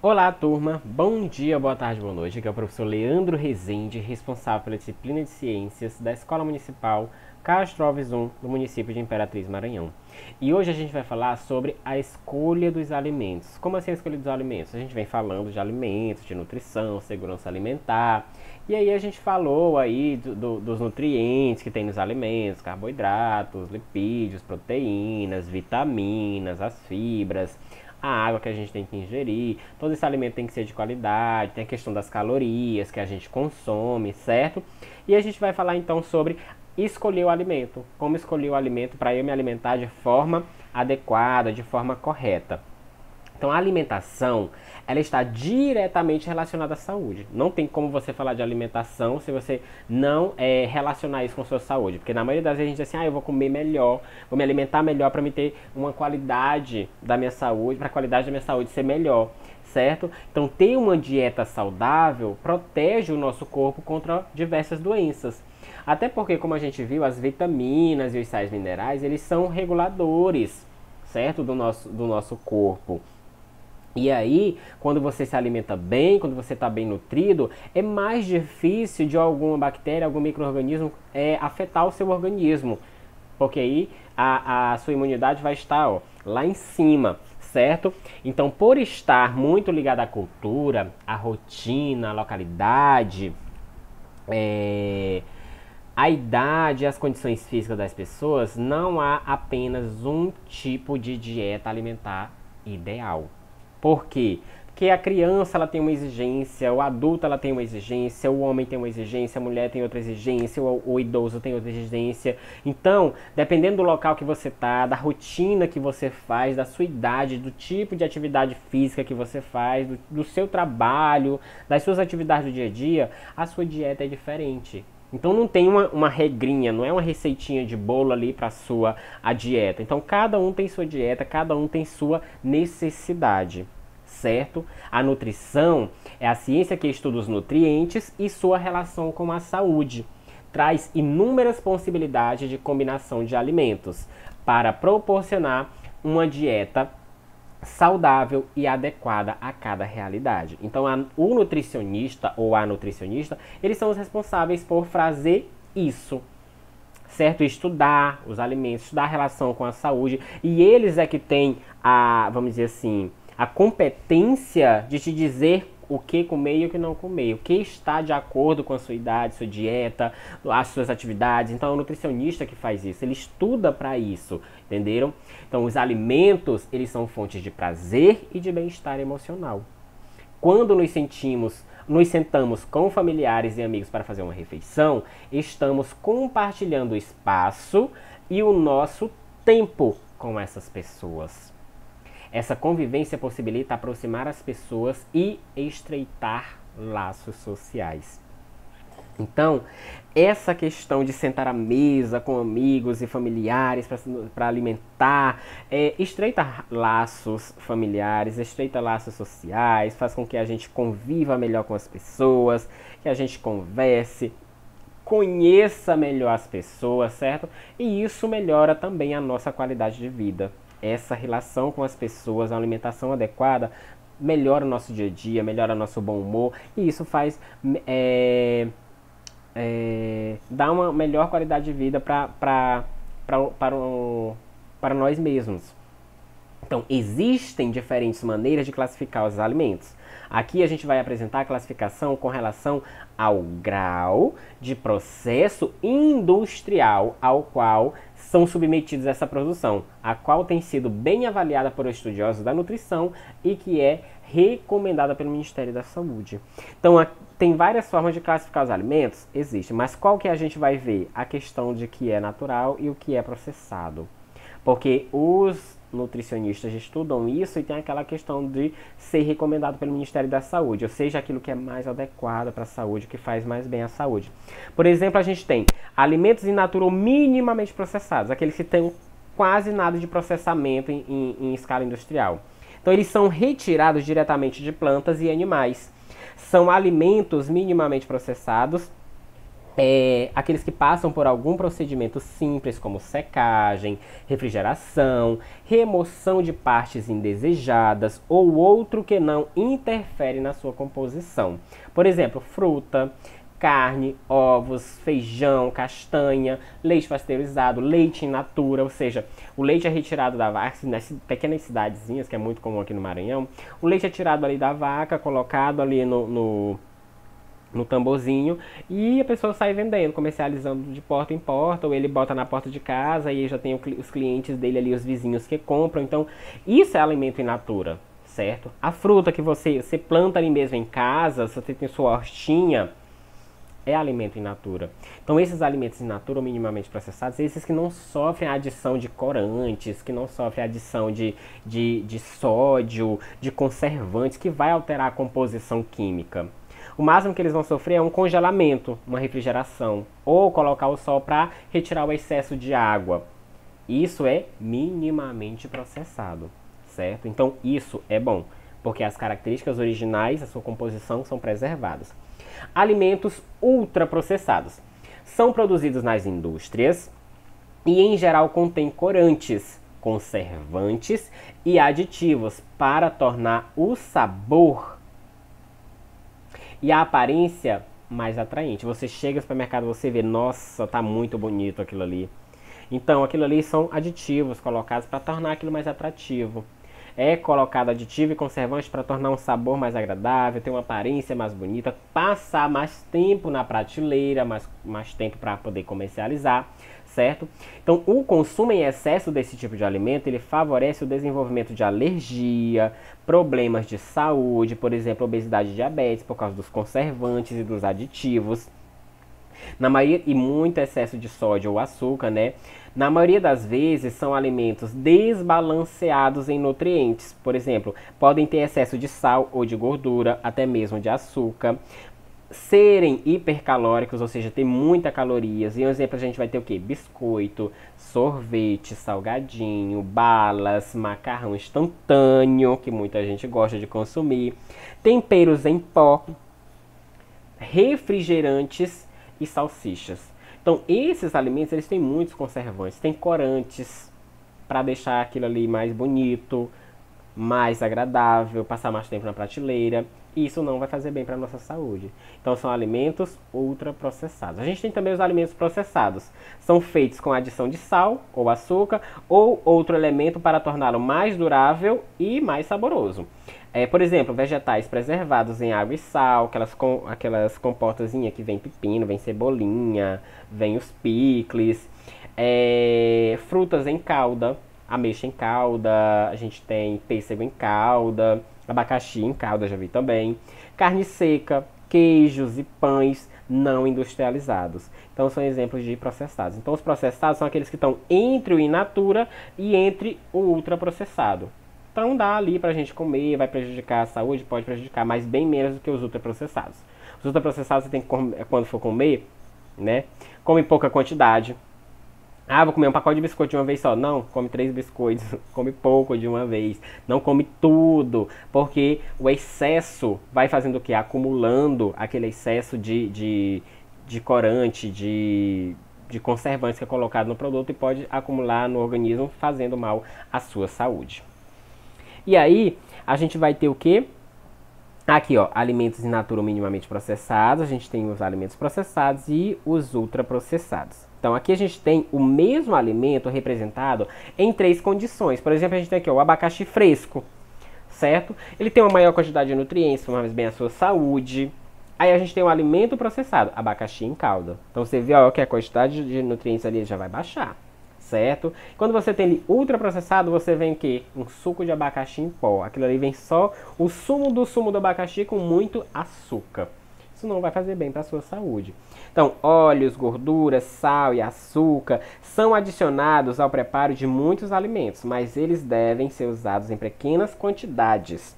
Olá, turma. Bom dia, boa tarde, boa noite. Aqui é o professor Leandro Rezende, responsável pela disciplina de Ciências da Escola Municipal Castro Alves I, do município de Imperatriz, Maranhão. E hoje a gente vai falar sobre a escolha dos alimentos. Como assim a escolha dos alimentos? A gente vem falando de alimentos, de nutrição, segurança alimentar. E aí a gente falou aí dos nutrientes que tem nos alimentos, carboidratos, lipídios, proteínas, vitaminas, as fibras, a água que a gente tem que ingerir, todo esse alimento tem que ser de qualidade, tem a questão das calorias que a gente consome, certo? E a gente vai falar então sobre escolher o alimento, como escolher o alimento para eu me alimentar de forma adequada, de forma correta. Então a alimentação, ela está diretamente relacionada à saúde. Não tem como você falar de alimentação se você não relacionar isso com a sua saúde. Porque na maioria das vezes a gente diz assim, eu vou comer melhor, vou me alimentar melhor para me ter uma qualidade da minha saúde, para a qualidade da minha saúde ser melhor, certo? Então ter uma dieta saudável protege o nosso corpo contra diversas doenças. Até porque, como a gente viu, as vitaminas e os sais minerais, eles são reguladores, certo? Do nosso corpo. E aí, quando você se alimenta bem, quando você está bem nutrido, é mais difícil de alguma bactéria, algum micro-organismo afetar o seu organismo. Porque aí a sua imunidade vai estar lá em cima, certo? Então, por estar muito ligado à cultura, à rotina, à localidade, a idade e as condições físicas das pessoas, não há apenas um tipo de dieta alimentar ideal. Por quê? Porque a criança ela tem uma exigência, o adulto ela tem uma exigência, o homem tem uma exigência, a mulher tem outra exigência, o idoso tem outra exigência. Então, dependendo do local que você está, da rotina que você faz, da sua idade, do tipo de atividade física que você faz, do seu trabalho, das suas atividades do dia a dia, a sua dieta é diferente. Então não tem uma regrinha, não é uma receitinha de bolo ali para a dieta. Então cada um tem sua dieta, cada um tem sua necessidade, certo? A nutrição é a ciência que estuda os nutrientes e sua relação com a saúde. Traz inúmeras possibilidades de combinação de alimentos para proporcionar uma dieta saudável e adequada a cada realidade. Então, o nutricionista ou a nutricionista, eles são os responsáveis por fazer isso, certo? Estudar os alimentos, estudar a relação com a saúde, e eles é que têm vamos dizer assim, a competência de te dizer o que comer e o que não comer, o que está de acordo com a sua idade, sua dieta, as suas atividades. Então é o nutricionista que faz isso, ele estuda para isso, entenderam? Então os alimentos, eles são fontes de prazer e de bem-estar emocional. Quando nos sentamos com familiares e amigos para fazer uma refeição, estamos compartilhando o espaço e o nosso tempo com essas pessoas. Essa convivência possibilita aproximar as pessoas e estreitar laços sociais. Então, essa questão de sentar à mesa com amigos e familiares para alimentar, estreita laços familiares, estreita laços sociais, faz com que a gente conviva melhor com as pessoas, que a gente converse, conheça melhor as pessoas, certo? E isso melhora também a nossa qualidade de vida. Essa relação com as pessoas, a alimentação adequada, melhora o nosso dia a dia, melhora nosso bom humor, e isso faz dar uma melhor qualidade de vida para nós mesmos. Então, existem diferentes maneiras de classificar os alimentos. Aqui a gente vai apresentar a classificação com relação ao grau de processo industrial ao qual são submetidos a essa produção, a qual tem sido bem avaliada por estudiosos da nutrição e que é recomendada pelo Ministério da Saúde. Então, tem várias formas de classificar os alimentos? Existe, mas qual que a gente vai ver? A questão de que é natural e o que é processado. Porque os nutricionistas estudam isso e tem aquela questão de ser recomendado pelo Ministério da Saúde, ou seja, aquilo que é mais adequado para a saúde, que faz mais bem à saúde. Por exemplo, a gente tem alimentos in natura ou minimamente processados, aqueles que têm quase nada de processamento em escala industrial. Então, eles são retirados diretamente de plantas e animais. São alimentos minimamente processados Aqueles que passam por algum procedimento simples, como secagem, refrigeração, remoção de partes indesejadas ou outro que não interfere na sua composição. Por exemplo, fruta, carne, ovos, feijão, castanha, leite pasteurizado, leite in natura, ou seja, o leite é retirado da vaca, nas pequenas cidadezinhas, que é muito comum aqui no Maranhão, o leite é tirado ali da vaca, colocado ali no tamborzinho e a pessoa sai vendendo, comercializando de porta em porta, ou ele bota na porta de casa e já tem os clientes dele ali, os vizinhos que compram. Então, isso é alimento in natura, certo? A fruta que você planta ali mesmo em casa, se você tem sua hortinha, é alimento in natura. Então, esses alimentos in natura ou minimamente processados, esses que não sofrem a adição de corantes, que não sofrem a adição de sódio, de conservantes, que vai alterar a composição química. O máximo que eles vão sofrer é um congelamento, uma refrigeração, ou colocar o sol para retirar o excesso de água. Isso é minimamente processado, certo? Então, isso é bom, porque as características originais, a sua composição, são preservadas. Alimentos ultraprocessados. São produzidos nas indústrias e, em geral, contêm corantes, conservantes e aditivos para tornar o sabor e a aparência mais atraente. Você chega no supermercado, você vê, nossa, tá muito bonito aquilo ali. Então, aquilo ali são aditivos colocados para tornar aquilo mais atrativo. É colocado aditivo e conservante para tornar um sabor mais agradável, ter uma aparência mais bonita, passar mais tempo na prateleira, mais tempo para poder comercializar, certo? Então, o consumo em excesso desse tipo de alimento, ele favorece o desenvolvimento de alergia, problemas de saúde, por exemplo, obesidade e diabetes, por causa dos conservantes e dos aditivos. Na maioria, e muito excesso de sódio ou açúcar, né? Na maioria das vezes são alimentos desbalanceados em nutrientes. Por exemplo, podem ter excesso de sal ou de gordura, até mesmo de açúcar. Serem hipercalóricos, ou seja, ter muitas calorias. E um exemplo a gente vai ter o que? Biscoito, sorvete, salgadinho, balas, macarrão instantâneo, que muita gente gosta de consumir. Temperos em pó, refrigerantes e salsichas. Então, esses alimentos, eles têm muitos conservantes, tem corantes para deixar aquilo ali mais bonito, mais agradável, passar mais tempo na prateleira. E isso não vai fazer bem para a nossa saúde. Então, são alimentos ultraprocessados. A gente tem também os alimentos processados. São feitos com adição de sal ou açúcar ou outro elemento para torná-lo mais durável e mais saboroso. Por exemplo, vegetais preservados em água e sal, aquelas compotazinhas que vem pepino, vem cebolinha, vem os picles, frutas em calda, ameixa em calda, a gente tem pêssego em calda, abacaxi em calda, já vi também, carne seca, queijos e pães não industrializados. Então são exemplos de processados. Então os processados são aqueles que estão entre o in natura e entre o ultraprocessado. Então dá ali pra gente comer, vai prejudicar a saúde, pode prejudicar, mas bem menos do que os ultraprocessados. Os ultraprocessados você tem que comer, quando for comer, né? Come pouca quantidade. Ah, vou comer um pacote de biscoito de uma vez só. Não, come 3 biscoitos, come pouco de uma vez. Não come tudo, porque o excesso vai fazendo o quê? Acumulando aquele excesso de corante, de conservantes que é colocado no produto e pode acumular no organismo, fazendo mal à sua saúde. E aí, a gente vai ter o quê? Aqui, ó, alimentos in natura minimamente processados. A gente tem os alimentos processados e os ultraprocessados. Então, aqui a gente tem o mesmo alimento representado em 3 condições. Por exemplo, a gente tem aqui ó, o abacaxi fresco, certo? Ele tem uma maior quantidade de nutrientes, faz bem a sua saúde. Aí a gente tem o alimento processado, abacaxi em calda. Então, você vê ó, que a quantidade de nutrientes ali já vai baixar. Certo? Quando você tem ele ultraprocessado, você vem o quê? Um suco de abacaxi em pó. Aquilo ali vem só o sumo do abacaxi com muito açúcar. Isso não vai fazer bem para a sua saúde. Então, óleos, gorduras, sal e açúcar são adicionados ao preparo de muitos alimentos, mas eles devem ser usados em pequenas quantidades.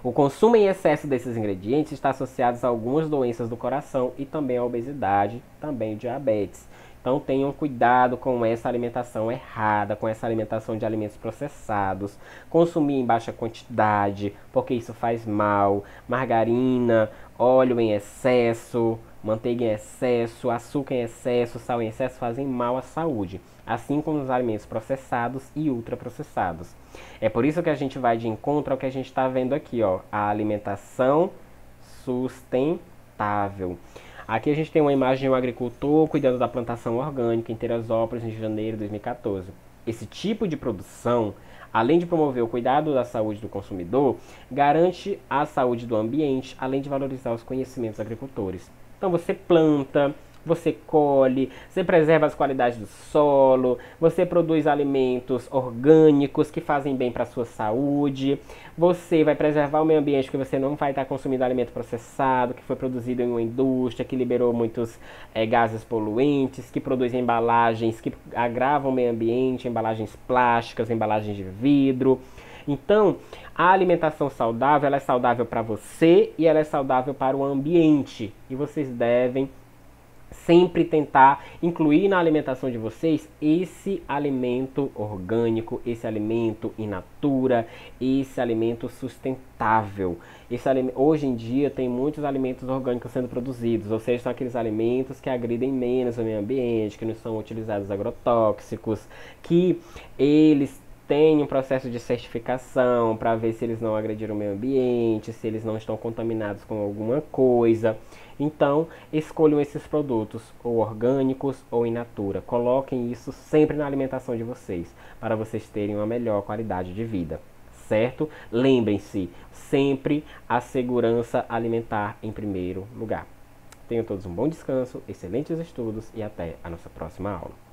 O consumo em excesso desses ingredientes está associado a algumas doenças do coração e também a obesidade, também diabetes. Então tenham cuidado com essa alimentação errada, com essa alimentação de alimentos processados. Consumir em baixa quantidade, porque isso faz mal. Margarina, óleo em excesso, Manteiga em excesso, açúcar em excesso, sal em excesso fazem mal à saúde, assim como os alimentos processados e ultraprocessados. É por isso que a gente vai de encontro ao que a gente está vendo aqui, ó, a alimentação sustentável. Aqui a gente tem uma imagem de um agricultor cuidando da plantação orgânica em Teresópolis, em janeiro de 2014. Esse tipo de produção, além de promover o cuidado da saúde do consumidor, garante a saúde do ambiente, além de valorizar os conhecimentos agricultores. Então você planta, você colhe, você preserva as qualidades do solo, você produz alimentos orgânicos que fazem bem para a sua saúde, você vai preservar o meio ambiente porque você não vai estar consumindo alimento processado, que foi produzido em uma indústria, que liberou muitos gases poluentes, que produz embalagens que agravam o meio ambiente, embalagens plásticas, embalagens de vidro. Então, a alimentação saudável, ela é saudável para você e ela é saudável para o ambiente. E vocês devem sempre tentar incluir na alimentação de vocês esse alimento orgânico, esse alimento in natura, esse alimento sustentável. Hoje em dia tem muitos alimentos orgânicos sendo produzidos, ou seja, são aqueles alimentos que agridem menos o meio ambiente, que não são utilizados agrotóxicos, que eles têm um processo de certificação para ver se eles não agrediram o meio ambiente, se eles não estão contaminados com alguma coisa. Então, escolham esses produtos, ou orgânicos ou in natura. Coloquem isso sempre na alimentação de vocês, para vocês terem uma melhor qualidade de vida, certo? Lembrem-se, sempre a segurança alimentar em primeiro lugar. Tenham todos um bom descanso, excelentes estudos e até a nossa próxima aula.